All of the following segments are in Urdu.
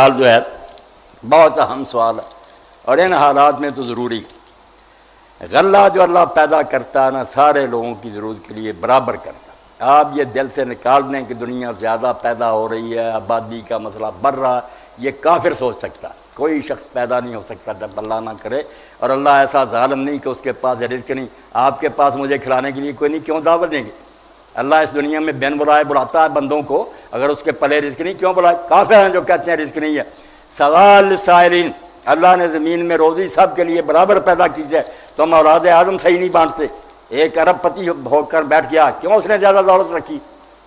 سوال جو ہے بہت اہم سوال ہے اور ان حالات میں تو ضروری ہے۔ غلہ جو اللہ پیدا کرتا ہے نا سارے لوگوں کی ضرورت کے لیے برابر کرتا ہے۔ آپ یہ دل سے نکال دیں کہ دنیا زیادہ پیدا ہو رہی ہے، آبادی کا مسئلہ بڑھ رہا ہے، یہ کافر سوچ سکتا ہے۔ کوئی شخص پیدا نہیں ہو سکتا جب اللہ نہ کرے، اور اللہ ایسا ظالم نہیں کہ اس کے پاس رزق نہیں۔ آپ کے پاس مجھے کھلانے کے لیے کوئی نہیں، کیوں دعوت دیں گے؟ اللہ اس دنیا میں بین بلائے بلاتا ہے بندوں کو، اگر اس کے پلے رزق نہیں کیوں بلائے؟ کافر ہیں جو کہتے ہیں رزق نہیں ہے۔ سوال سائلین، اللہ نے زمین میں روزی سب کے لیے برابر پیدا کی ہے، تم اولاد آدم صحیح نہیں بانٹتے۔ ایک ارب پتی ہو کر بیٹھ گیا، کیوں اس نے زیادہ دولت رکھی؟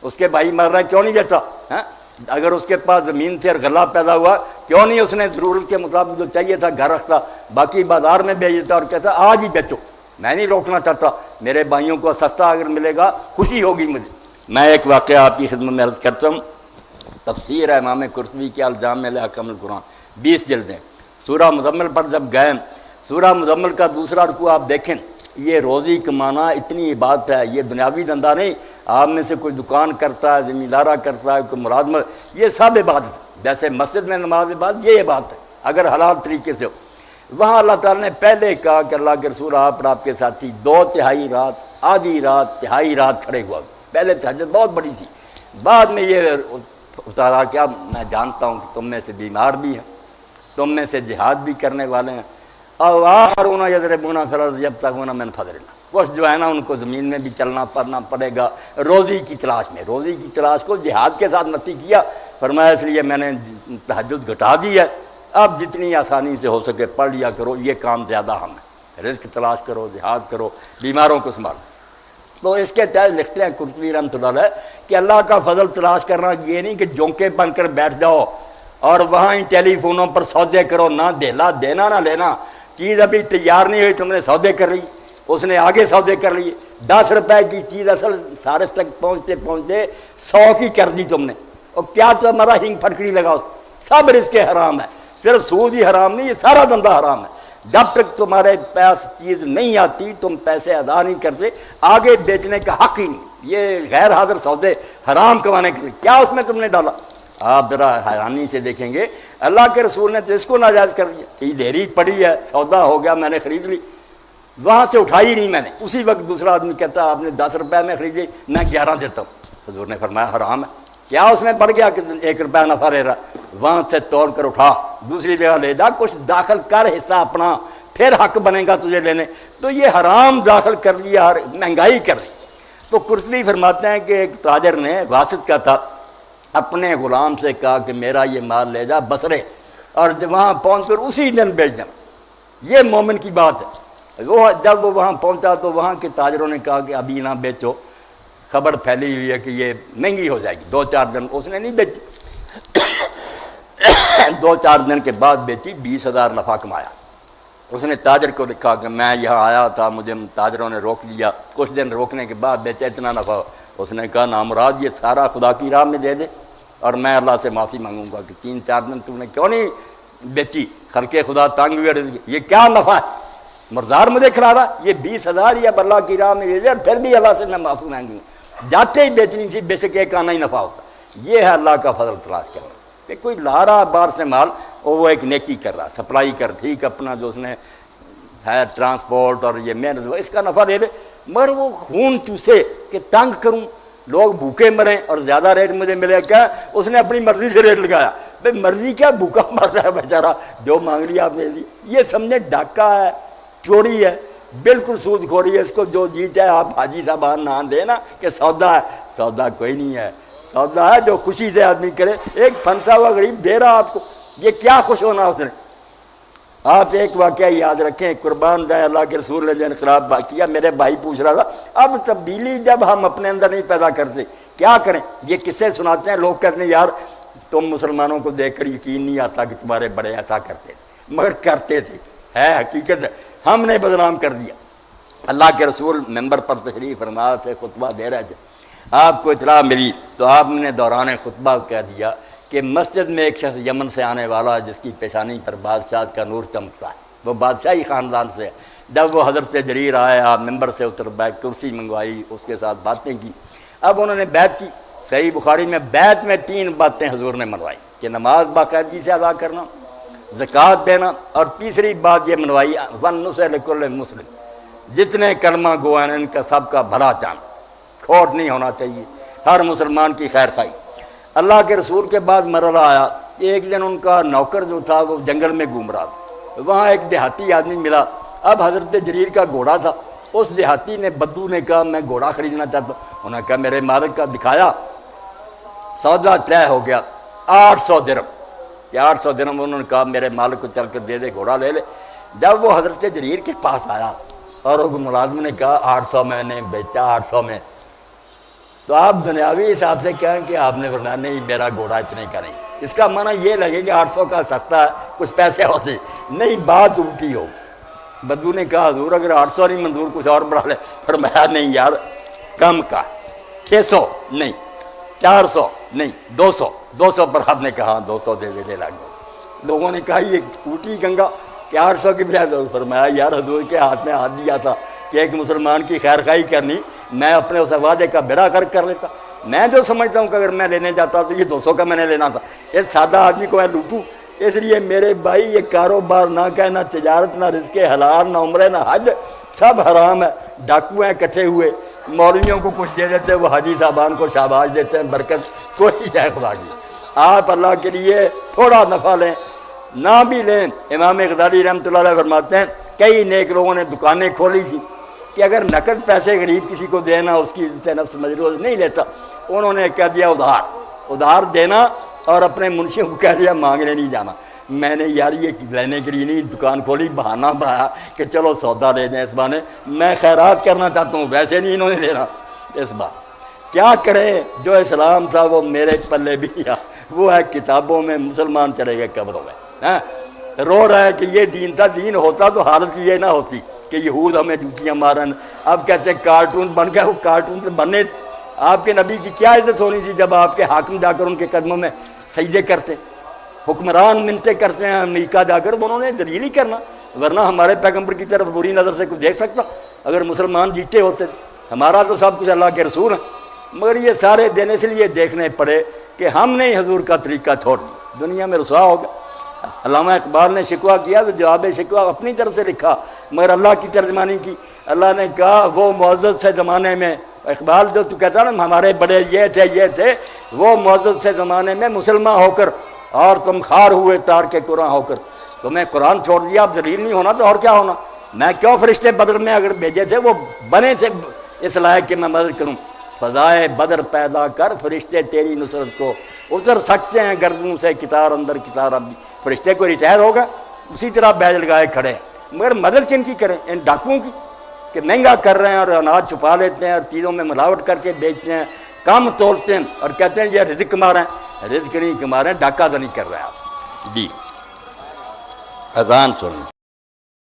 اس کے بھائی مر رہے ہیں کیوں نہیں دیتا؟ اگر اس کے پاس زمین تھی اور غلہ پیدا ہوا کیوں نہیں اس نے ضرورت کے مطابق جو چاہیے تھا گھر رکھتا، باقی بازار میں بیچ دیتا اور کہتا آج ہی بیچو، میں نہیں روکنا چاہتا، میرے بھائیوں کو سستا اگر ملے گا خوشی ہوگی مجھے۔ میں ایک واقعہ آپ کی خدمت میں عرض کرتا ہوں۔ تفسیر ہے امام قرطبی کے الجامع لأحکام القرآن، 20 جلدیں۔ سورہ مزمل پر جب گئے، سورہ مزمل کا دوسرا رکوع آپ دیکھیں، یہ روزی کمانا اتنی عبادت ہے، یہ دنیاوی دھندا نہیں۔ آپ میں سے کوئی دکان کرتا ہے، زمیندارہ کرتا ہے، کوئی ملازمت، یہ سب عبادت ہے۔ جیسے مسجد میں نماز عبادت، یہ عبادت ہے اگر حلال طریقے سے ہو۔ وہاں اللہ تعالیٰ نے پہلے کہا کہ اللہ کے رسول آپ اور آپ کے ساتھی 2/3 رات، آدھی رات، تہائی رات کھڑے ہوا۔ پہلے تہجد بہت بڑی تھی، بعد میں یہ اتارا کیا، میں جانتا ہوں کہ تم میں سے بیمار بھی ہیں، تم میں سے جہاد بھی کرنے والے ہیں، اور آخرون یضربون فی الارض یبتغون من فضل اللہ، کچھ جو ہے نا ان کو زمین میں بھی چلنا پڑنا پڑے گا روزی کی تلاش میں۔ روزی کی تلاش کو جہاد کے ساتھ نفی کیا، فرمایا اس لیے میں نے تہجد گھٹا دی ہے، اب جتنی آسانی سے ہو سکے پڑھ لیا کرو، یہ کام زیادہ ہم ہے، رزق تلاش کرو، جہاد کرو، بیماروں کو سنبھالو۔ تو اس کے تحت لکھتے ہیں قرطبی رحمۃ اللہ علیہ کہ اللہ کا فضل تلاش کرنا یہ نہیں کہ جونکے بن کر بیٹھ جاؤ اور وہاں ہی ٹیلی فونوں پر سودے کرو، نہ دینا نہ لینا، چیز ابھی تیار نہیں ہوئی تم نے سودے کر لی، اس نے آگے سودے کر لیے، 10 روپے کی چیز اصل صارف تک پہنچتے پہنچتے 100 کی کر دی تم نے، اور کیا تمہارا ہنگ پھٹکڑی لگاؤ، سب رزق حرام ہے، صرف سود ہی حرام نہیں، یہ سارا دھندا حرام ہے۔ جب تک تمہارے پاس چیز نہیں آتی تم پیسے ادا نہیں کرتے، آگے بیچنے کا حق ہی نہیں، یہ غیر حاضر سودے حرام کمانے کے لیے کیا اس میں تم نے ڈالا؟ آپ ذرا حیرانی سے دیکھیں گے، اللہ کے رسول نے تو اس کو ناجائز کر دیا، یہ ڈھیری پڑی ہے، سودا ہو گیا، میں نے خرید لی، وہاں سے اٹھائی نہیں میں نے، اسی وقت دوسرا آدمی کہتا آپ نے 10 روپے میں خرید لی، میں 11 دیتا ہوں، حضور نے فرمایا حرام ہے، کیا اس میں بڑھ گیا کہ 1 روپیہ نفع لے رہا، وہاں سے توڑ کر اٹھا دوسری جگہ لے جا، کچھ داخل کر حصہ اپنا، پھر حق بنے گا تجھے لینے، تو یہ حرام داخل کر لیا، مہنگائی کر لی۔ تو قرطبی فرماتے ہیں کہ ایک تاجر نے واسط کا تھا، اپنے غلام سے کہا کہ میرا یہ مال لے جا بصرے، اور وہاں پہنچ کر اسی دن بیچ دینا، یہ مومن کی بات ہے۔ وہ جب وہ وہاں پہنچا تو وہاں کے تاجروں نے کہا کہ ابھی نہ بیچو، خبر پھیلی ہوئی ہے کہ یہ مہنگی ہو جائے گی، 2-4 دن، اس نے نہیں بیچی، 2-4 دن کے بعد بیچی، 20,000 نفع کمایا۔ اس نے تاجر کو لکھا کہ میں یہاں آیا تھا، مجھے تاجروں نے روک لیا، کچھ دن روکنے کے بعد بیچا، اتنا نفع۔ اس نے کہا نامراد یہ سارا خدا کی راہ میں دے دے، اور میں اللہ سے معافی مانگوں گا کہ 3-4 دن تم نے کیوں نہیں بیچی، خلق خدا تنگ ہوئے، یہ کیا نفع ہے، مردار مجھے کھلا رہا، یہ 20,000 یا اللہ کی راہ میں دے دے، اور پھر بھی اللہ سے میں معافی مانگوں گا، جاتے ہی بیچنی تھی، بے شک ایک آنا ہی نفع ہوتا۔ یہ ہے اللہ کا فضل تلاش کرنا، کہ کوئی لا رہا باہر سے مال، اور وہ ایک نیکی کر رہا، سپلائی کر، ٹھیک اپنا جو اس نے ہے ٹرانسپورٹ اور یہ محنت، اس کا نفع دے دے، مگر وہ خون چوسے کہ تنگ کروں، لوگ بھوکے مریں اور زیادہ ریٹ مجھے ملے، کیا اس نے اپنی مرضی سے ریٹ لگایا، بھائی مرضی کیا، بھوکا مر رہا ہے بیچارہ، جو مانگ لیا آپ نے لی، یہ سمجھے ڈاکہ ہے، چوری ہے، بالکل سود خوری ہے، اس کو جو جی چاہے آپ حاجی صاحب نام دے نا کہ سودا ہے، سودا کوئی نہیں ہے، سودا ہے جو خوشی سے آدمی کرے۔ ایک پھنسا ہوا غریب دے رہا آپ کو، یہ کیا خوش ہونا اس نے۔ آپ ایک واقعہ یاد رکھیں، قربان جائے اللہ کے رسول نے جو انقلاب کیا، میرے بھائی پوچھ رہا تھا، اب تبدیلی جب ہم اپنے اندر نہیں پیدا کرتے کیا کریں؟ یہ قصے سناتے ہیں، لوگ کہتے ہیں یار تم مسلمانوں کو دیکھ کر یقین نہیں آتا کہ تمہارے بڑے ایسا کرتے تھے، مگر کرتے تھے، ہے حقیقت ہے، ہم نے بدنام کر دیا۔ اللہ کے رسول ممبر پر تشریف فرما تھے، خطبہ دے رہے تھے، آپ کو اطلاع ملی تو آپ نے دوران خطبہ کہہ دیا کہ مسجد میں ایک شخص یمن سے آنے والا جس کی پیشانی پر بادشاہ کا نور چمکتا ہے، وہ بادشاہی خاندان سے ہے۔ جب وہ حضرت جریر آئے، آپ ممبر سے اتر بیٹھ، کرسی منگوائی، اس کے ساتھ باتیں کی، اب انہوں نے بیعت کی۔ صحیح بخاری میں بیعت میں 3 باتیں حضور نے منوائی کہ نماز باقاعدگی سے ادا کرنا، زکوٰۃ دینا، اور تیسری بات یہ منوائی وَالنُّصْحُ لِكُلِّ مُسْلِمٍ، جتنے کلمہ گو ہیں ان کا سب کا بھلا چاہنا، کھوٹ نہیں ہونا چاہیے، ہر مسلمان کی خیر خواہی۔ اللہ کے رسول کے بعد مرحلہ آیا، ایک دن ان کا نوکر جو تھا وہ جنگل میں گھوم رہا تھا، وہاں ایک دیہاتی آدمی ملا، اب حضرت جریر کا گھوڑا تھا، اس دیہاتی نے بدو نے کہا میں گھوڑا خریدنا چاہتا ہوں، انہوں نے کہا میرے مالک کا دکھایا، سودا طے ہو گیا 800 درہم، کہ 800 درہم، انہوں نے کہا میرے مالک کو چل کر دے دے، گھوڑا لے لے۔ جب وہ حضرت جریر کے پاس آیا اور وہ ملازم نے کہا 800 میں نے بیچا، 800 میں، تو آپ دنیاوی حساب سے کہیں کہ آپ نے فرمایا نہیں میرا گھوڑا اتنے کا نہیں، اس کا معنی یہ لگے کہ 800 کا سستا ہے، کچھ پیسے ہوتے نہیں، بات الٹی ہو۔ بدو نے کہا حضور اگر 800 نہیں منظور کچھ اور بڑھا لے، فرمایا نہیں یار کم کا، 600 نہیں، 400 نہیں، 200 پر آپ نے کہا 200 دے دے لے لگے۔ لوگوں نے کہا یہ ٹوٹی گنگا کہ 800 کی بجائے، فرمایا یار حضور کے ہاتھ میں ہاتھ دیا تھا کہ ایک مسلمان کی خیر خواہی کرنی، میں اپنے اس وعدے کا بیڑا کر لیتا، میں جو سمجھتا ہوں کہ اگر میں لینے جاتا تو یہ 200 کا میں نے لینا تھا، اس سادہ آدمی کو میں لوٹوں۔ اس لیے میرے بھائی یہ کاروبار نہ کہنا، تجارت نہ رزق حلال، نہ عمرے نہ حج، سب حرام ہے۔ ڈاکو ہیں کٹھے ہوئے، مولویوں کو کچھ دے دیتے ہیں، وہ حاجی صاحبان کو شاباش دیتے ہیں، برکت کوئی ہے خدا کی۔ آپ اللہ کے لیے تھوڑا نفع لیں، نہ بھی لیں۔ امام غزالی رحمۃ اللہ علیہ فرماتے ہیں کئی نیک لوگوں نے دکانیں کھولی تھی کہ اگر نقد پیسے غریب کسی کو دینا، اس کی عزت نفس مجروح نہیں لیتا، انہوں نے کہہ دیا ادھار دینا، اور اپنے منشیوں کو کہہ دیا مانگنے نہیں جانا۔ میں نے یار یہ لینے کے لیے نہیں دکان کھولی، بہانہ بنایا کہ چلو سودا لے دیں، اس بہانے میں خیرات کرنا چاہتا ہوں، ویسے نہیں انہوں نے لینا۔ اس بات کیا کرے، جو اسلام تھا وہ میرے پلے بھی آ، وہ ہے کتابوں میں، مسلمان چلے گئے قبروں میں۔ رو رہا ہے کہ یہ دین تھا، دین ہوتا تو حالت یہ نہ ہوتی کہ یہود ہمیں جوتیاں مارن، اب کہتے ہیں کارٹون بن گئے۔ وہ کارٹون کے بننے آپ کے نبی کی کیا عزت ہونی تھی جب آپ کے حاکم جا کر ان کے قدموں میں سجدے کرتے، حکمران منتیں کرتے ہیں امریکہ جا کر، انہوں نے ذلیل ہی کرنا، ورنہ ہمارے پیغمبر کی طرف بری نظر سے کچھ دیکھ سکتا اگر مسلمان جیتے ہوتے؟ ہمارا تو سب کچھ اللہ کے رسول ہیں، مگر یہ سارے دن اس لیے دیکھنے پڑے کہ ہم نے حضور کا طریقہ چھوڑ دیا، دنیا میں رسوا ہو گیا۔ علامہ اقبال نے شکوہ کیا تو جواب شکوہ اپنی طرف سے لکھا، مگر اللہ کی ترجمانی کی۔ اللہ نے کہا وہ معزز تھے زمانے میں، اقبال جو تو کہتا نا ہمارے بڑے یہ تھے، وہ معزز تھے زمانے میں مسلمان ہو کر، اور تم خار ہوئے تار کے قرآن ہو کر۔ تمہیں قرآن چھوڑ دیا، اب ذلیل نہیں ہونا تو اور کیا ہونا؟ میں کیوں فرشتے بدر میں اگر بھیجے تھے وہ بنے سے اس لائق کہ میں مدد کروں؟ فضائے بدر پیدا کر، فرشتے تیری نصرت کو اتر سکتے ہیں گردوں سے، کتار اندر کتار اب۔ فرشتے کو ریٹائر ہوگا اسی طرح بیج لگائے کھڑے ہیں، مگر مدد کن کی کریں؟ ان ڈاکوؤں کی کہ مہنگا کر رہے ہیں اور اناج چھپا لیتے ہیں اور چیزوں میں ملاوٹ کر کے بیچتے ہیں، کم تولتے ہیں اور کہتے ہیں یہ رزق کما رہے ہیں، رزق نہیں کما رہے ہیں، ڈاکہ تو نہیں کر رہے ہیں آپ۔ جی اذان سن